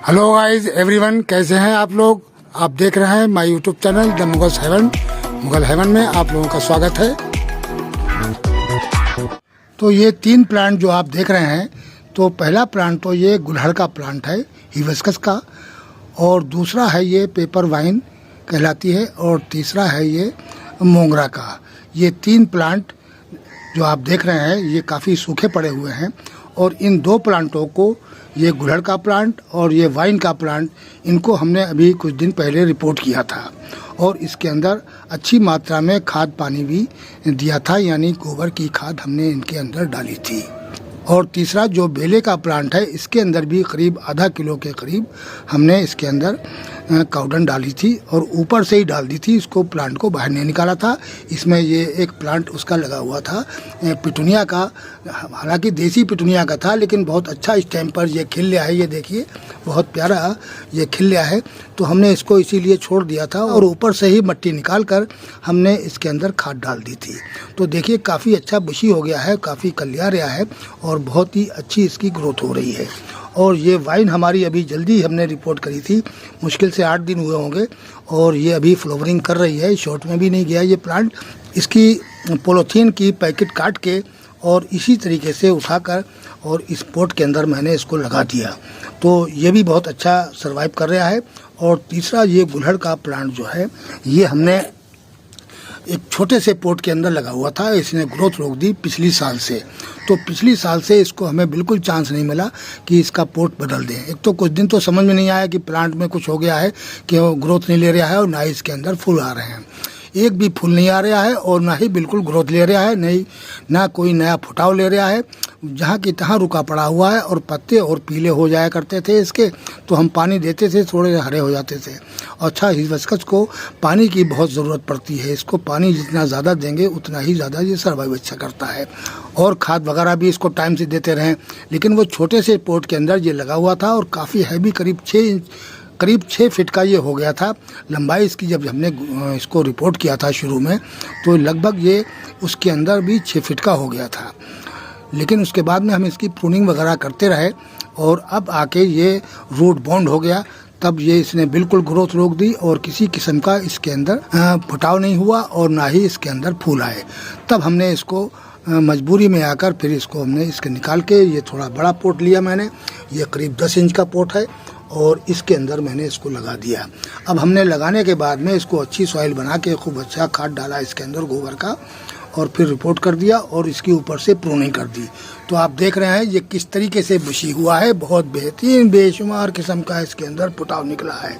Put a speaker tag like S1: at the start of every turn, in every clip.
S1: Hello guys everyone, कैसे हैं आप लोग। आप देख रहे हैं my YouTube channel the Mughal heaven में आप लोगों का स्वागत है। तो ये 3 प्लांट जो आप देख रहे हैं, तो पहला प्लांट तो ये गुलहड़ का प्लांट है हिबिस्कस का, और दूसरा है ये पेपर वाइन कहलाती है, और तीसरा है ये मोंगरा का। ये 3 प्लांट जो आप देख रहे हैं ये काफ़ी सूखे पड़े हुए हैं, और इन 2 प्लांटों को, ये गुलहड़ का प्लांट और ये वाइन का प्लांट, इनको हमने अभी कुछ दिन पहले रिपोर्ट किया था, और इसके अंदर अच्छी मात्रा में खाद पानी भी दिया था, यानी गोबर की खाद हमने इनके अंदर डाली थी। और तीसरा जो बेले का प्लांट है, इसके अंदर भी करीब आधा किलो के करीब हमने इसके अंदर काउडन डाली थी, और ऊपर से ही डाल दी थी, इसको प्लांट को बाहर नहीं निकाला था। इसमें ये एक प्लांट उसका लगा हुआ था पिटूनिया का, हालांकि देसी पिटूनिया का था, लेकिन बहुत अच्छा इस टाइम पर ये खिल गया है। ये देखिए बहुत प्यारा ये खिल गया है, तो हमने इसको इसीलिए छोड़ दिया था, और ऊपर से ही मिट्टी निकाल कर हमने इसके अंदर खाद डाल दी थी। तो देखिए काफ़ी अच्छा बुशी हो गया है, काफ़ी कलिया रहा है, और बहुत ही अच्छी इसकी ग्रोथ हो रही है। और ये वाइन हमारी अभी जल्दी हमने रिपोर्ट करी थी, मुश्किल से 8 दिन हुए होंगे, और ये अभी फ्लावरिंग कर रही है, शॉर्ट में भी नहीं गया ये प्लांट। इसकी पॉलीथीन की पैकेट काट के और इसी तरीके से उठाकर और इस पोट के अंदर मैंने इसको लगा दिया, तो ये भी बहुत अच्छा सर्वाइव कर रहा है। और तीसरा ये गुलहड़ का प्लांट जो है, ये हमने एक छोटे से पोट के अंदर लगा हुआ था, इसने ग्रोथ रोक दी पिछली साल से। तो पिछली साल से इसको हमें बिल्कुल चांस नहीं मिला कि इसका पोट बदल दें। एक तो कुछ दिन तो समझ में नहीं आया कि प्लांट में कुछ हो गया है, कि वो ग्रोथ नहीं ले रहा है, और ना ही इसके अंदर फूल आ रहे हैं। एक भी फूल नहीं आ रहा है, और ना ही बिल्कुल ग्रोथ ले रहा है, नहीं ना कोई नया फुटाव ले रहा है। जहाँ की तहाँ रुका पड़ा हुआ है, और पत्ते और पीले हो जाया करते थे इसके, तो हम पानी देते थे, थोड़े हरे हो जाते थे। अच्छा, हिबिस्कस को पानी की बहुत ज़रूरत पड़ती है, इसको पानी जितना ज़्यादा देंगे उतना ही ज़्यादा ये सर्वाइव अच्छा करता है। और खाद वगैरह भी इसको टाइम से देते रहें। लेकिन वो छोटे से पोट के अंदर ये लगा हुआ था, और काफ़ी हैवी, करीब 6 फीट का ये हो गया था लंबाई इसकी। जब हमने इसको रिपोर्ट किया था शुरू में, तो लगभग ये उसके अंदर भी 6 फीट का हो गया था। लेकिन उसके बाद में हम इसकी प्रूनिंग वगैरह करते रहे, और अब आके ये रूट बाउंड हो गया। तब ये इसने बिल्कुल ग्रोथ रोक दी, और किसी किस्म का इसके अंदर फुटाव नहीं हुआ, और ना ही इसके अंदर फूल आए। तब हमने इसको मजबूरी में आकर फिर इसको हमने इसके निकाल के, ये थोड़ा बड़ा पोट लिया मैंने, ये करीब 10 इंच का पोट है, और इसके अंदर मैंने इसको लगा दिया। अब हमने लगाने के बाद में इसको अच्छी सॉइल बना के खूब अच्छा खाद डाला इसके अंदर गोबर का, और फिर रिपोर्ट कर दिया, और इसके ऊपर से प्रूनिंग कर दी। तो आप देख रहे हैं ये किस तरीके से बुशी हुआ है, बहुत बेहतरीन बेशुमार किस्म का इसके अंदर फुटाव निकला है।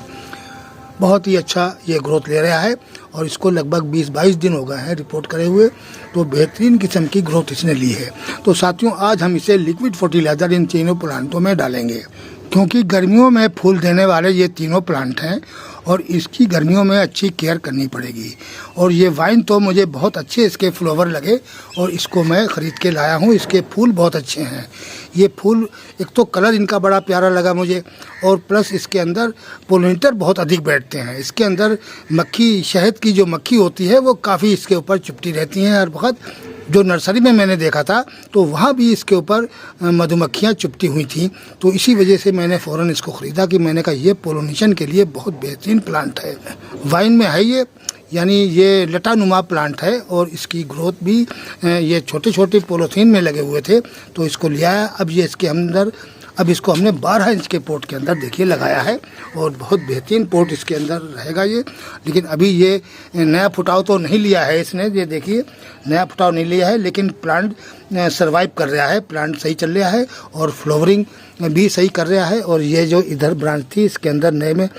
S1: बहुत ही अच्छा ये ग्रोथ ले रहा है, और इसको लगभग 20-22 दिन हो गए हैं रिपोर्ट करे हुए, तो बेहतरीन किस्म की ग्रोथ इसने ली है। तो साथियों, आज हम इसे लिक्विड फर्टिलाइजर इन तीनों प्लांटों में डालेंगे, क्योंकि गर्मियों में फूल देने वाले ये तीनों प्लांट हैं, और इसकी गर्मियों में अच्छी केयर करनी पड़ेगी। और ये वाइन तो मुझे बहुत अच्छे इसके फ्लावर लगे, और इसको मैं ख़रीद के लाया हूँ। इसके फूल बहुत अच्छे हैं। ये फूल, एक तो कलर इनका बड़ा प्यारा लगा मुझे, और प्लस इसके अंदर पोलिनेटर बहुत अधिक बैठते हैं। इसके अंदर मक्खी, शहद की जो मक्खी होती है, वो काफ़ी इसके ऊपर चिपटी रहती हैं हर वक्त। जो नर्सरी में मैंने देखा था, तो वहाँ भी इसके ऊपर मधुमक्खियाँ चिपटी हुई थी। तो इसी वजह से मैंने फ़ौरन इसको ख़रीदा, कि मैंने कहा ये पोलिनेशन के लिए बहुत बेहतरीन प्लांट है। वाइन में है ये, यानी ये लटानुमा प्लांट है, और इसकी ग्रोथ भी, ये छोटे छोटे पॉलीथीन में लगे हुए थे, तो इसको लिया है। अब ये इसके अंदर, अब इसको हमने 12 इंच के पोट के अंदर देखिए लगाया है, और बहुत बेहतरीन पोट इसके अंदर रहेगा ये। लेकिन अभी ये नया फुटाव तो नहीं लिया है इसने, ये देखिए नया फुटाव नहीं लिया है, लेकिन प्लांट सर्वाइव कर रहा है, प्लांट सही चल रहा है, और फ्लावरिंग भी सही कर रहा है। और ये जो इधर ब्रांच थी, इसके अंदर नए में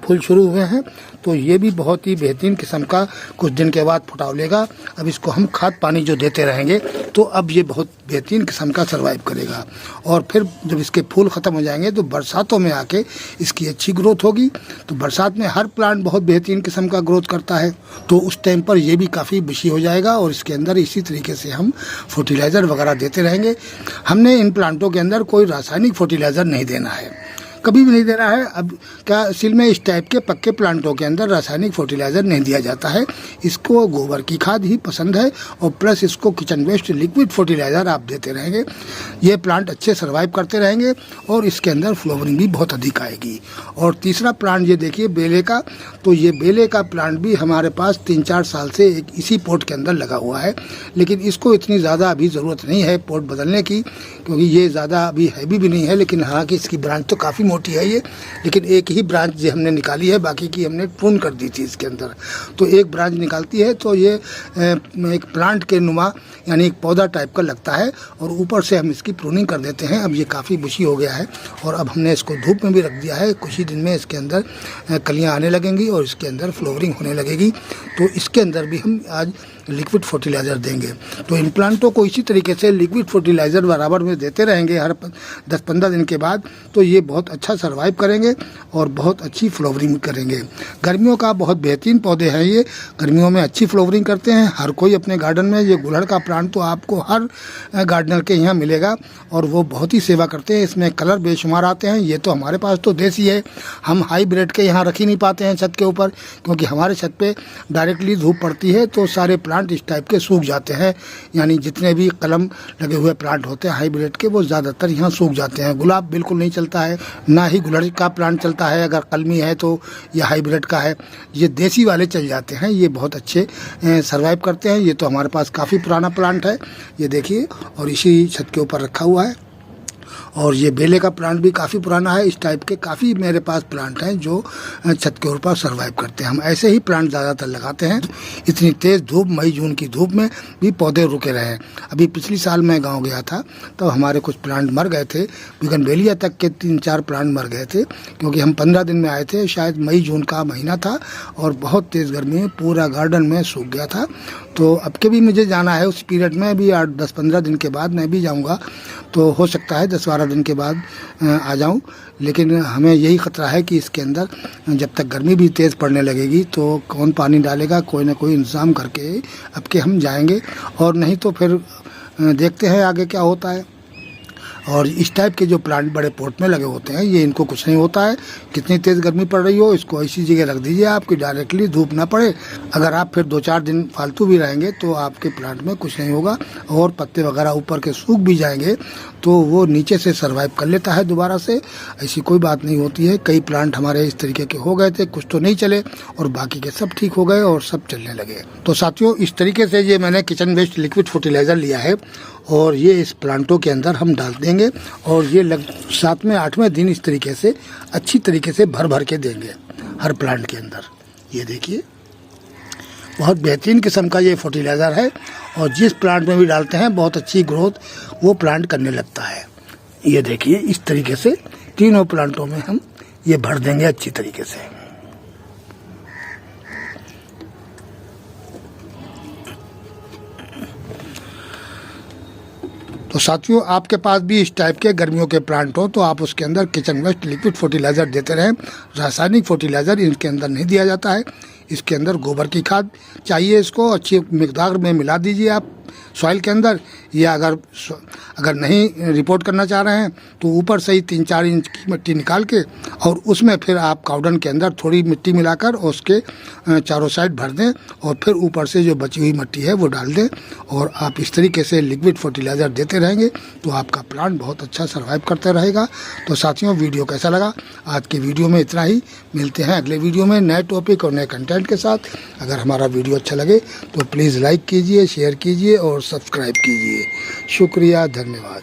S1: फूल शुरू हुए हैं, तो ये भी बहुत ही बेहतरीन किस्म का कुछ दिन के बाद फुटाव लेगा। अब इसको हम खाद पानी जो देते रहेंगे, तो अब ये बहुत बेहतरीन किस्म का सर्वाइव करेगा। और फिर जब इसके फूल ख़त्म हो जाएंगे, तो बरसातों में आके इसकी अच्छी ग्रोथ होगी। तो बरसात में हर प्लांट बहुत बेहतरीन किस्म का ग्रोथ करता है, तो उस टाइम पर ये भी काफ़ी बुशी हो जाएगा, और इसके अंदर इसी तरीके से हम फर्टिलाइज़र वगैरह देते रहेंगे। हमने इन प्लांटों के अंदर कोई रासायनिक फर्टिलाइज़र नहीं देना है, कभी भी नहीं देना है। अब क्या असल में इस टाइप के पक्के प्लांटों के अंदर रासायनिक फर्टिलाइज़र नहीं दिया जाता है, इसको गोबर की खाद ही पसंद है और प्लस इसको किचन वेस्ट लिक्विड फर्टिलाइज़र आप देते रहेंगे। ये प्लांट अच्छे सर्वाइव करते रहेंगे और इसके अंदर फ्लावरिंग भी बहुत अधिक आएगी। और तीसरा प्लांट ये देखिए बेले का, तो ये बेले का प्लांट भी हमारे पास 3-4 साल से एक इसी पोट के अंदर लगा हुआ है, लेकिन इसको इतनी ज़्यादा अभी ज़रूरत नहीं है पोट बदलने की, क्योंकि ये ज़्यादा अभी हैवी भी नहीं है। लेकिन हालांकि इसकी ब्रांच तो काफ़ी मोटी है ये, लेकिन एक ही ब्रांच जो हमने निकाली है, बाकी की हमने प्रून कर दी थी इसके अंदर। तो एक ब्रांच निकालती है तो ये एक प्लांट के नुमा यानी एक पौधा टाइप का लगता है और ऊपर से हम इसकी प्रूनिंग कर देते हैं। अब ये काफ़ी बुशी हो गया है और अब हमने इसको धूप में भी रख दिया है। कुछ ही दिन में इसके अंदर कलियां आने लगेंगी और इसके अंदर फ्लावरिंग होने लगेगी। तो इसके अंदर भी हम आज लिक्विड फर्टिलाइज़र देंगे। तो इन प्लांटों को इसी तरीके से लिक्विड फर्टिलाइज़र बराबर में देते रहेंगे हर 10-15 दिन के बाद, तो ये बहुत अच्छा सर्वाइव करेंगे और बहुत अच्छी फ्लावरिंग करेंगे। गर्मियों का बहुत बेहतरीन पौधे हैं ये, गर्मियों में अच्छी फ्लावरिंग करते हैं हर कोई अपने गार्डन में। ये गुड़हल का प्लांट तो आपको हर गार्डनर के यहाँ मिलेगा और वो बहुत ही सेवा करते हैं। इसमें कलर बेशुमार आते हैं। ये तो हमारे पास तो देसी है, हम हाईब्रिड के यहाँ रख ही नहीं पाते हैं छत के ऊपर, क्योंकि हमारे छत पे डायरेक्टली धूप पड़ती है तो सारे प्लांट इस टाइप के सूख जाते हैं। यानी जितने भी कलम लगे हुए प्लांट होते हैं हाईब्रिड के, वो ज़्यादातर यहाँ सूख जाते हैं। गुलाब बिल्कुल नहीं चलता है, ना ही गुड़हल का प्लांट चलता है अगर कलमी है तो, या हाईब्रिड का है। ये देसी वाले चल जाते हैं, ये बहुत अच्छे सर्वाइव करते हैं। ये तो हमारे पास काफ़ी पुराना प्लांट है, ये देखिए, और इसी छत के ऊपर रखा हुआ है। और ये बेले का प्लांट भी काफ़ी पुराना है। इस टाइप के काफ़ी मेरे पास प्लांट हैं जो छत के ऊपर सर्वाइव करते हैं। हम ऐसे ही प्लांट ज़्यादातर लगाते हैं। इतनी तेज़ धूप, मई जून की धूप में भी पौधे रुके रहे। अभी पिछली साल मैं गांव गया था तो हमारे कुछ प्लांट मर गए थे, बोगनवेलिया तक के 3-4 प्लांट मर गए थे, क्योंकि हम 15 दिन में आए थे, शायद मई जून का महीना था और बहुत तेज़ गर्मी में पूरा गार्डन में सूख गया था। तो अब के भी मुझे जाना है उस पीरियड में, अभी 8-10-15 दिन के बाद मैं भी जाऊँगा, तो हो सकता है 10-12 दिन के बाद आ जाऊं। लेकिन हमें यही ख़तरा है कि इसके अंदर जब तक गर्मी भी तेज़ पड़ने लगेगी तो कौन पानी डालेगा, कोई ना कोई इंतज़ाम करके अब के हम जाएंगे, और नहीं तो फिर देखते हैं आगे क्या होता है। और इस टाइप के जो प्लांट बड़े पोट में लगे होते हैं, ये इनको कुछ नहीं होता है। कितनी तेज़ गर्मी पड़ रही हो, इसको ऐसी जगह रख दीजिए आपकी डायरेक्टली धूप ना पड़े। अगर आप फिर 2-4 दिन फालतू भी रहेंगे तो आपके प्लांट में कुछ नहीं होगा, और पत्ते वगैरह ऊपर के सूख भी जाएंगे तो वो नीचे से सर्वाइव कर लेता है दोबारा से। ऐसी कोई बात नहीं होती है। कई प्लांट हमारे इस तरीके के हो गए थे, कुछ तो नहीं चले और बाकी के सब ठीक हो गए और सब चलने लगे। तो साथियों, इस तरीके से ये मैंने किचन वेस्ट लिक्विड फर्टिलाइज़र लिया है और ये इस प्लांटों के अंदर हम डाल देंगे और ये 7वें-8वें दिन इस तरीके से अच्छी तरीके से भर भर के देंगे हर प्लांट के अंदर। ये देखिए, बहुत बेहतरीन किस्म का ये फर्टिलाइज़र है और जिस प्लांट में भी डालते हैं बहुत अच्छी ग्रोथ वो प्लांट करने लगता है। ये देखिए, इस तरीके से तीनों प्लांटों में हम ये भर देंगे अच्छी तरीके से। तो साथियों, आपके पास भी इस टाइप के गर्मियों के प्लांट हो तो आप उसके अंदर किचन वेस्ट लिक्विड फर्टिलाइज़र देते रहें। रासायनिक फर्टिलाइज़र इनके अंदर नहीं दिया जाता है। इसके अंदर गोबर की खाद चाहिए, इसको अच्छी मिकदार में मिला दीजिए आप सॉइल के अंदर, या अगर नहीं रिपोर्ट करना चाह रहे हैं तो ऊपर से ही 3-4 इंच की मिट्टी निकाल के और उसमें फिर आप काउडन के अंदर थोड़ी मिट्टी मिलाकर और उसके चारों साइड भर दें और फिर ऊपर से जो बची हुई मिट्टी है वो डाल दें और आप इस तरीके से लिक्विड फर्टिलाइज़र देते रहेंगे तो आपका प्लांट बहुत अच्छा सर्वाइव करता रहेगा। तो साथियों, वीडियो कैसा लगा? आज की वीडियो में इतना ही। मिलते हैं अगले वीडियो में नए टॉपिक और नए कंटेंट के साथ। अगर हमारा वीडियो अच्छा लगे तो प्लीज़ लाइक कीजिए, शेयर कीजिए और सब्सक्राइब कीजिए। शुक्रिया, धन्यवाद।